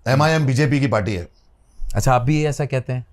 MIM BJP की party है। अच्छा, आप भी ऐसा कहते हैं?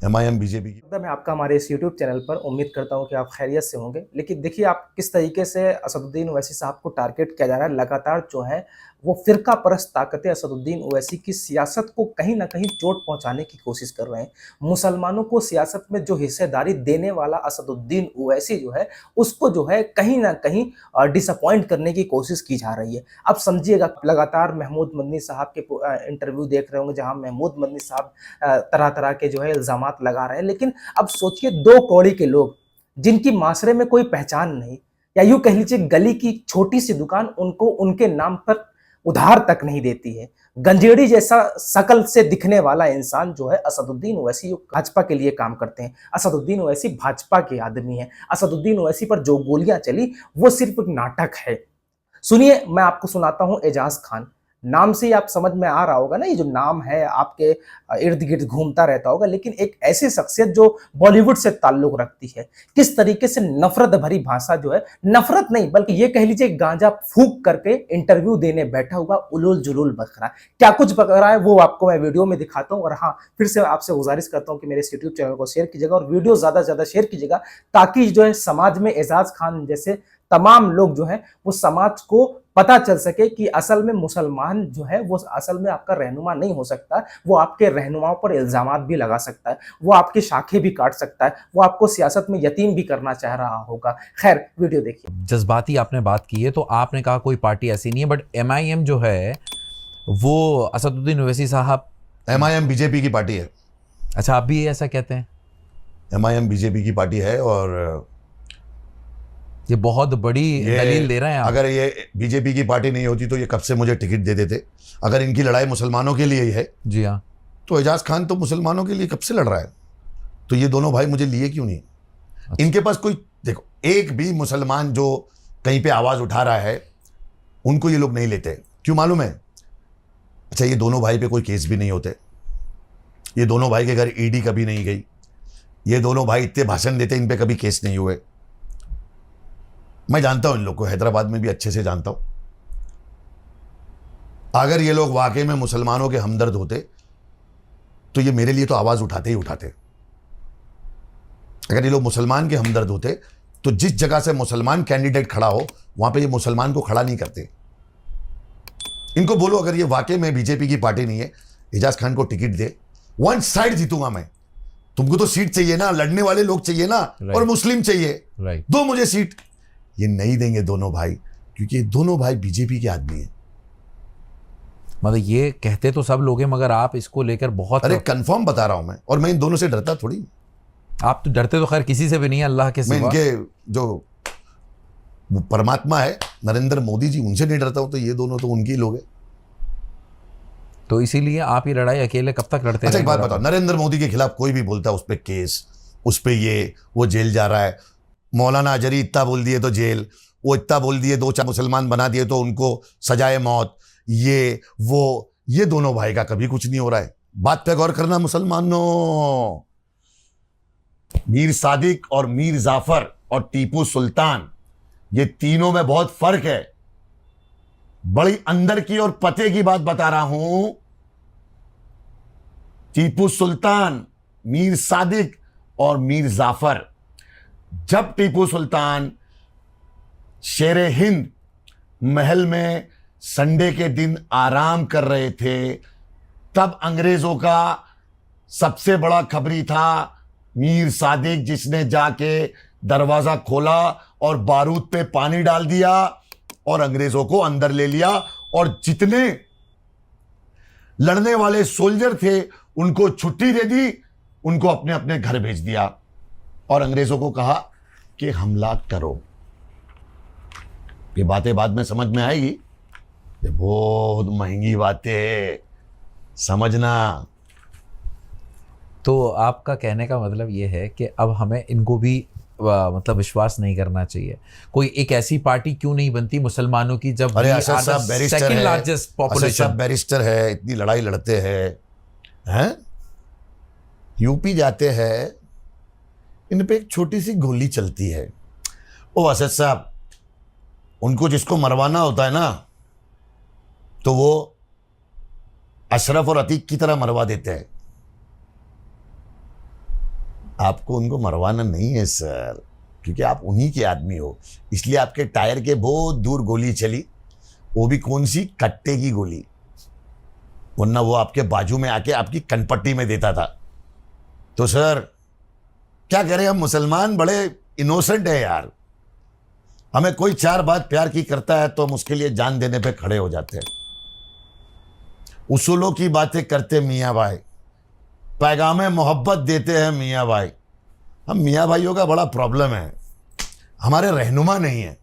MIM बीजेपी की। मैं आपका हमारे इस YouTube चैनल पर उम्मीद करता हूं कि आप खैरियत से होंगे। लेकिन देखिए आप किस तरीके से असदुद्दीन ओवैसी साहब को टारगेट किया जा रहा है। लगातार जो है वो फ़िरका परस्त ताकतें असदुद्दीन ओवैसी की सियासत को कहीं न कहीं चोट पहुंचाने की कोशिश कर रहे हैं। मुसलमानों को सियासत में जो हिस्सेदारी देने वाला असदुद्दीन ओवैसी जो है, उसको जो है कहीं न कहीं डिसअपॉइंट करने की कोशिश की जा रही है। अब समझिएगा, लगातार महमूद मदनी साहब के इंटरव्यू देख रहे होंगे, जहां महमूद मदनी साहब तरह-तरह के जो है इल्ज़ामात लगा रहे हैं। लेकिन अब सोचिए, 2 कौड़ी के लोग जिनकी माशरे में कोई पहचान नहीं, या यूँ कह लीजिए गली की छोटी-सी दुकान उनको उनके नाम पर उधार तक नहीं देती है। गंजेड़ी जैसा शकल से दिखने वाला इंसान जो है असदुद्दीन ओवैसी, भाजपा के लिए काम करते हैं। असदुद्दीन ओवैसी भाजपा के आदमी हैं। असदुद्दीन ओवैसी पर जो गोलियां चली वो सिर्फ एक नाटक है। सुनिए, मैं आपको सुनाता हूं एजाज खान। नाम से ही आप समझ में आ रहा होगा ना, ये जो नाम है आपके इर्द गिर्द घूमता रहता होगा। लेकिन एक ऐसी शख्सियत जो बॉलीवुड से ताल्लुक रखती है, किस तरीके से नफरत भरी भाषा जो है, नफरत नहीं बल्कि ये कह लीजिए गांजा फूंक करके इंटरव्यू देने बैठा हुआ उलूल जुलूल बक रहा है। क्या कुछ बक रहा है वो आपको मैं वीडियो में दिखाता हूं। और हाँ, फिर से आपसे गुजारिश करता हूं कि मेरे इस यूट्यूब चैनल को शेयर कीजिएगा और वीडियो ज्यादा से ज्यादा शेयर कीजिएगा, ताकि जो है समाज में एजाज खान जैसे तमाम लोग जो हैं वो समाज को पता चल सके कि असल में मुसलमान जो है वो असल में आपका रहनुमा नहीं हो सकता। वो आपके रहनुमाओं पर इल्जामात भी लगा सकता है, वो आपकी शाखें भी काट सकता है, वो आपको सियासत में यतीम भी करना चाह रहा होगा। खैर, वीडियो देखिए। जज्बाती आपने बात की है, तो आपने कहा कोई पार्टी ऐसी नहीं है, बट MIM जो है वो असदुद्दीन ओवैसी साहब। MIM बीजेपी की पार्टी है। अच्छा, आप भी ऐसा कहते हैं? MIM बीजेपी की पार्टी है और ये बहुत बड़ी दलील दे रहे हैं आप। अगर ये बीजेपी की पार्टी नहीं होती तो ये कब से मुझे टिकट दे देते। अगर इनकी लड़ाई मुसलमानों के लिए ही है, जी हाँ, तो एजाज खान तो मुसलमानों के लिए कब से लड़ रहा है, तो ये दोनों भाई मुझे लिए क्यों नहीं? अच्छा। इनके पास कोई, देखो, एक भी मुसलमान जो कहीं पे आवाज उठा रहा है उनको ये लोग नहीं लेते। क्यों मालूम है? अच्छा, ये दोनों भाई पे कोई केस भी नहीं होते। ये दोनों भाई के घर ED कभी नहीं गई। ये दोनों भाई इतने भाषण देते, इन पे कभी केस नहीं हुए। मैं जानता हूं इन लोग को, हैदराबाद में भी अच्छे से जानता हूं। अगर ये लोग वाकई में मुसलमानों के हमदर्द होते तो ये मेरे लिए तो आवाज उठाते ही उठाते। अगर ये लोग मुसलमान के हमदर्द होते तो जिस जगह से मुसलमान कैंडिडेट खड़ा हो वहां पे ये मुसलमान को खड़ा नहीं करते। इनको बोलो अगर ये वाकई में बीजेपी की पार्टी नहीं है, एजाज खान को टिकट दे, वन साइड जीतूंगा मैं। तुमको तो सीट चाहिए ना, लड़ने वाले लोग चाहिए ना, और मुस्लिम चाहिए, दो मुझे सीट। ये नहीं देंगे दोनों भाई, क्योंकि ये दोनों भाई बीजेपी के आदमी हैं। मतलब ये कहते तो सब लोग हैं, मगर आप इसको लेकर बहुत। अरे कंफर्म बता रहा हूं मैं, और मैं इन दोनों से डरता थोड़ी। आप तो डरते तो खैर किसी से भी नहीं है, अल्लाह के सिवा। मैं इनके जो परमात्मा है नरेंद्र मोदी जी, उनसे नहीं डरता हूं, तो ये दोनों तो उनकी लोग हैं। तो इसीलिए आप ये लड़ाई अकेले कब तक लड़ते? अच्छा, एक बात बताओ, नरेंद्र मोदी के खिलाफ कोई भी बोलता है उस पर केस, उस पर ये वो जेल जा रहा है। मौलाना अजहरी इतना बोल दिए तो जेल, वो इतना बोल दिए 2-4 मुसलमान बना दिए तो उनको सजाए मौत, ये वो। ये दोनों भाई का कभी कुछ नहीं हो रहा है। बात पे गौर करना मुसलमानों। मीर सादिक और मीर जाफर और टीपू सुल्तान, ये तीनों में बहुत फर्क है। बड़ी अंदर की और पते की बात बता रहा हूं। टीपू सुल्तान, मीर सादिक और मीर जाफर, जब टीपू सुल्तान शेरे हिंद महल में संडे के दिन आराम कर रहे थे, तब अंग्रेजों का सबसे बड़ा खबरी था मीर सादिक, जिसने जाके दरवाजा खोला और बारूद पे पानी डाल दिया और अंग्रेजों को अंदर ले लिया, और जितने लड़ने वाले सोल्जर थे उनको छुट्टी दे दी, उनको अपने अपने घर भेज दिया, और अंग्रेजों को कहा कि हमला करो। ये बातें बाद में समझ में आएगी, ये बहुत महंगी बातें, समझना। तो आपका कहने का मतलब ये है कि अब हमें इनको भी मतलब विश्वास नहीं करना चाहिए। कोई एक ऐसी पार्टी क्यों नहीं बनती मुसलमानों की, जब अरे असद साहब बैरिस्टर सेकंड है, लार्जेस्ट पॉपुलेशन। असद साहब बैरिस्टर है, इतनी लड़ाई लड़ते हैं, यूपी जाते हैं, इन पे एक छोटी सी गोली चलती है। ओ असद साहब, उनको जिसको मरवाना होता है ना, तो वो अशरफ और अतीक की तरह मरवा देते हैं। आपको उनको मरवाना नहीं है सर, क्योंकि आप उन्हीं के आदमी हो, इसलिए आपके टायर के बहुत दूर गोली चली, वो भी कौन सी, कट्टे की गोली, वरना वो आपके बाजू में आके आपकी कनपट्टी में देता था। तो सर क्या करें, हम मुसलमान बड़े इनोसेंट है यार, हमें कोई चार बात प्यार की करता है तो हम उसके लिए जान देने पे खड़े हो जाते हैं। उसूलों की बातें करते मियाँ भाई, पैगामे मोहब्बत देते हैं मियाँ भाई। हम मियाँ भाइयों का बड़ा प्रॉब्लम है, हमारे रहनुमा नहीं है।